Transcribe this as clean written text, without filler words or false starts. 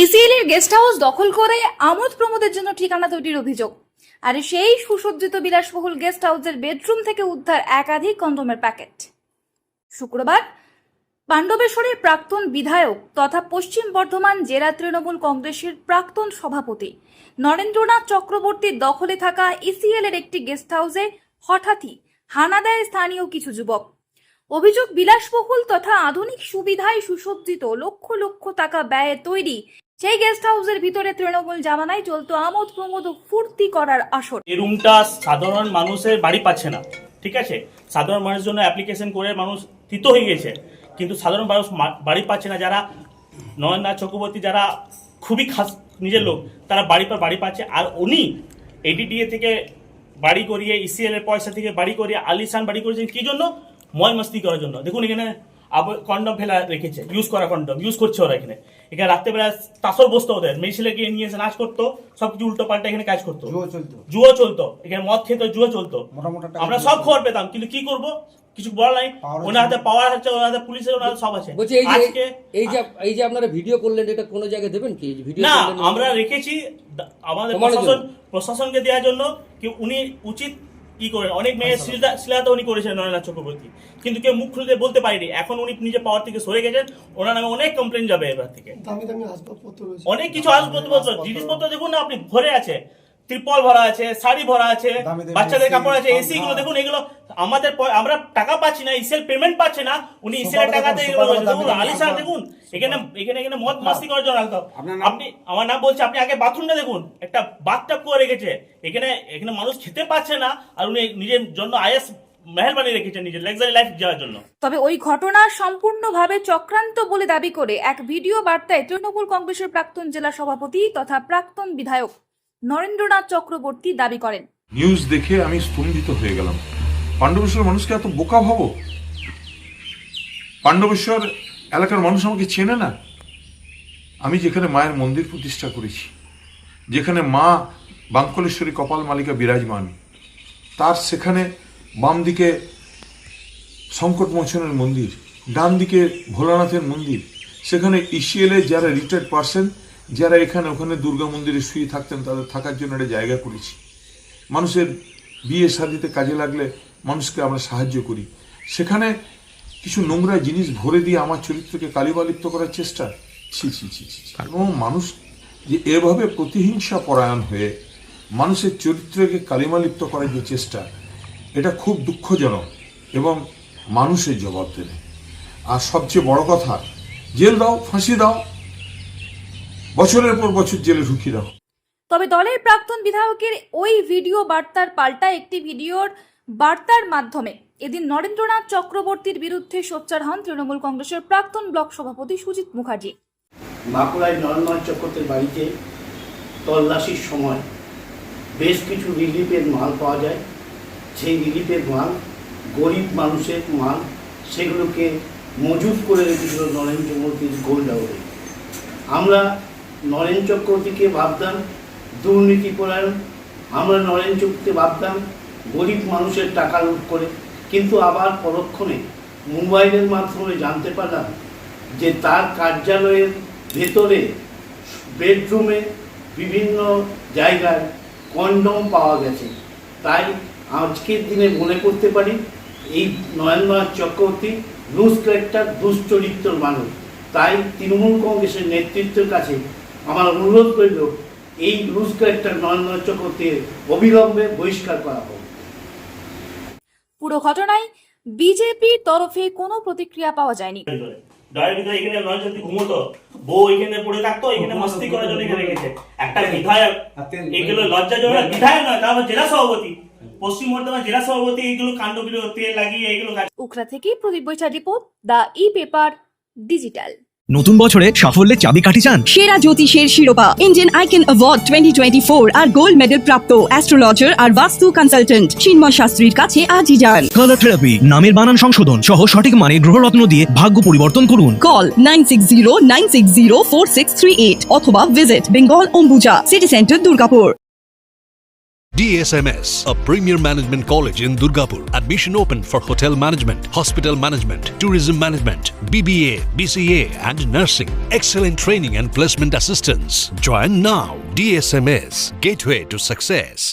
ECL এর guest house দখল করে আমোদ প্রমোদের জন্য ঠিকানা তৈরির অভিযোগ। আর সেই সুসজ্জিত বিলাসবহুল গেস্ট হাউসের বেডরুম থেকে উদ্ধার একাধিক কন্ডোমের প্যাকেট। শুক্রবার পাণ্ডবেশ্বরের প্রাক্তন বিধায়ক তথা পশ্চিম বর্ধমান জেলা তৃণমূল কংগ্রেসের প্রাক্তন সভাপতি নরেন্দ্রনাথ চক্রবর্তীর দখলে থাকা ইসিএল এর একটি গেস্ট হাউসে হঠাৎই হানা দেয় স্থানীয় কিছু যুবক। অভিযোগ, বিলাসবহুল তথা আধুনিক সুবিধায় সুসজ্জিত লক্ষ লক্ষ টাকা ব্যয়ে তৈরি সেই গেস্ট হাউসের ভিতরে তৃণমূল জামানায় চলতো আমোদ প্রমোদ ও ফুর্তি করার আসর। এই রুমটা সাধারণ মানুষের বাড়ি পাচ্ছে না, ঠিক আছে? সাধারণ মানুষের জন্য অ্যাপ্লিকেশন করে মানুষ থিত হয়ে গেছে, কিন্তু সাধারণ মানুষ বাড়ি পাচ্ছে না। যারা নরেন্দ্রনাথ চক্রবর্তী, যারা খুবই খাস নিজের লোক, তারা বাড়ি পর বাড়ি পাচ্ছে। আর উনি এডিডিএ থেকে বাড়ি করিয়ে, ইসিএল এর পয়সা থেকে বাড়ি করিয়ে আলিশান বাড়ি করেছেন কি জন্য? ময় মস্তি করার জন্য। দেখুন এখানে কন্ডম ফেলা রেখেছে, ইউজ করা কন্ডম ইউজ করছে ওরা। এখানে রাত্রেবেলা তাসর বসতো, ওদের মেয়ে ছেলেকে নিয়ে এসে নাচ করতো, সবকিছু উল্টো পাল্টা এখানে কাজ করতো, জুয়ো চলতো, এখানে মদ খেত, জুয়ো চলতো। আমরা সব খবর পেতাম, কিন্তু কি করবো, কিছু বলা নাই। ওনার হাতে পাওয়ার আছে, ওনার হাতে পুলিশের, ওনার সব আছে। এই যে আপনারা ভিডিও করলেন, এটা কোন জায়গায় দেবেন কি? ভিডিও না, আমরা রেখেছি আমাদের প্রশাসনকে দেওয়ার জন্য। কি উনি উচিত কি করেন, অনেক মেয়ের শিলাতা উনি করেছেন নরেন্দ্রনাথ চক্রবর্তী, কিন্তু কেউ মুখ খুলতে বলতে পারেনি। এখন উনি নিজে পাওয়ার থেকে সরে গেছেন, ওনার নামে অনেক কমপ্লেন যাবে এবার থেকে। অনেক কিছু আসবাবপত্র, জিনিসপত্র দেখুন না আপনি, ভরে আছে, ত্রিপল ভরা আছে, শাড়ি ভরা আছে, বাচ্চাদের কাপড় আছে, এসি গুলো দেখুন। এগুলো আমাদের, আমরা টাকা পাচ্ছি না, ইসেল পেমেন্ট পাচ্ছে না, উনি ইসেলের টাকাতে দেখুন আলিশান। দেখুন এখানে এখানে এখানে মদ মাস্তি করার জন্য রাখতো। আপনি আমার নাম বলছে, আপনি আগে বাথরুমটা দেখুন, একটা বাথটাব করে রেখেছে এখানে। এখানে মানুষ খেতে পাচ্ছে না, আর উনি নিজের জন্য আইএস মেহেল বানিয়ে রেখেছেন নিজের লাক্সারি লাইফ যাওয়ার জন্য। তবে ওই ঘটনা সম্পূর্ণভাবে চক্রান্ত বলে দাবি করে এক ভিডিও বার্তায় তৃণমূল কংগ্রেসের প্রাক্তন জেলা সভাপতি তথা প্রাক্তন বিধায়ক নরেন্দ্রনাথ চক্রবর্তী দাবি করেন। নিউজ দেখে আমি স্তম্ভিত হয়ে গেলাম। পাণ্ডবেশ্বর মানুষকে এত বোকা ভাবো? পাণ্ডবেশ্বর এলাকার মানুষ আমাকে চেনে না। আমি যেখানে মায়ের মন্দির প্রতিষ্ঠা করেছি, যেখানে মা বাঙ্কলেশ্বরী কপাল মালিকা বিরাজমান, তার সেখানে বাম দিকে সংকটমোচনের মন্দির, ডান দিকে ভোলানাথের মন্দির, সেখানে ইসিএল যারা রিটায়ার্ড পার্সন, যারা এখানে ওখানে দুর্গা মন্দিরে শুয়ে থাকতেন, তাদের থাকার জন্য একটা জায়গা করেছি। মানুষের বিয়ে শাদিতে কাজে লাগলে মানুষকে আমরা সাহায্য করি। সেখানে কিছু নোংরা জিনিস ভরে দিয়ে আমার চরিত্রকে কালিমালিপ্ত করার চেষ্টা। ছি ছি ছি ছি। কোনো মানুষ যে এভাবে প্রতিহিংসা পরায়ণ হয়ে মানুষের চরিত্রকে কালিমালিপ্ত করার যে চেষ্টা, এটা খুব দুঃখজনক এবং মানুষের জবাব দেবে। আর সবচেয়ে বড় কথা, জেল দাও, ফাঁসি দাও, বছরের পর বছর জেলে ঢুকিয়ে দাও। তবে দলের প্রাক্তন বিধায়কের ওই ভিডিও বার্তার পাল্টা একটি ভিডিওর বার্তার মাধ্যমে এদিন নরেন্দ্রনাথ চক্রবর্তীর বিরুদ্ধে সোচ্চার হন তৃণমূল কংগ্রেসের প্রাক্তন ব্লক সভাপতি সুজিত মুখার্জি। বাঁকুড়ায় নরেন্দ্রনাথ চক্রবর্তীর বাড়িতে তল্লাশির সময় বেশ কিছু রিলিফের মাল পাওয়া যায়। সেই রিলিফের মাল গরিব মানুষের মাল, সেগুলোকে মজুত করে রেখেছিল নরেন্দ্র চক্রবর্তীর গোল্ড হাউসে। আমরা নরেন্দ্র চক্রবর্তীকে ভাবতাম দুর্নীতিপরায়ণ, আমরা নরেন্দ্র চক্রবর্তীকে ভাবতাম গরিব মানুষের টাকা লুট করে, কিন্তু আবার পরক্ষণে মোবাইলের মাধ্যমে জানতে পারলাম যে তার কার্যালয়ের ভেতরে বেডরুমে বিভিন্ন জায়গায় কন্ডম পাওয়া গেছে। তাই আজকের দিনে মনে করতে পারি এই নরেন্দ্রনাথ চক্রবর্তী লুজ ক্যারেক্টার, দুশ্চরিত্র মানুষ। তাই তৃণমূল কংগ্রেসের নেতৃত্বের কাছে আমার অনুরোধ করল, এই লুজ ক্যারেক্টার নরেন্দ্রনাথ চক্রবর্তীর অবিলম্বে বহিষ্কার করা হোক। পুরো ঘটনায় বিজেপির তরফে কোনো প্রতিক্রিয়া পাওয়া যায়নি। দয়ের ভিতরে এখানে নরেন্দ্র ঘুমোতো, বউ এখানে পড়ে থাকতো, এখানে মস্তি করার জন্য এখানে রেখেছে একটা বিধায়ক। এগুলো লজ্জাজনক। বিধায়ক নয়, তারপর জেলা সভাপতি, পশ্চিম বর্ধমান জেলা সভাপতি এইগুলো কাণ্ডগুলো তেল লাগিয়ে এইগুলো। উখড়া থেকে প্রদীপ Boishakh report, the e-paper digital. নতুন বছরে সাফল্যের চাবিকাঠি চান? সেরা জ্যোতিষের শিরোপা ইন্ডিয়ান আইকন অ্যাওয়ার্ড 2024 আর গোল্ড মেডেল প্রাপ্ত অ্যাস্ট্রোলজার আর বাস্তু কনসালটেন্ট চিন্ময় শাস্ত্রীর কাছে আজই যান। কালার থেরাপি, নামের বানান সংশোধন সহ সঠিক মানে গ্রহরত্ন দিয়ে ভাগ্য পরিবর্তন করুন। কল 9609604638 অথবা visit Bengal Ambuja city centre, Durgapur. DSMS, a premier management college in Durgapur. Admission open for hotel management, hospital management, tourism management, BBA, BCA and nursing. Excellent training and placement assistance. Join now. DSMS, gateway to success.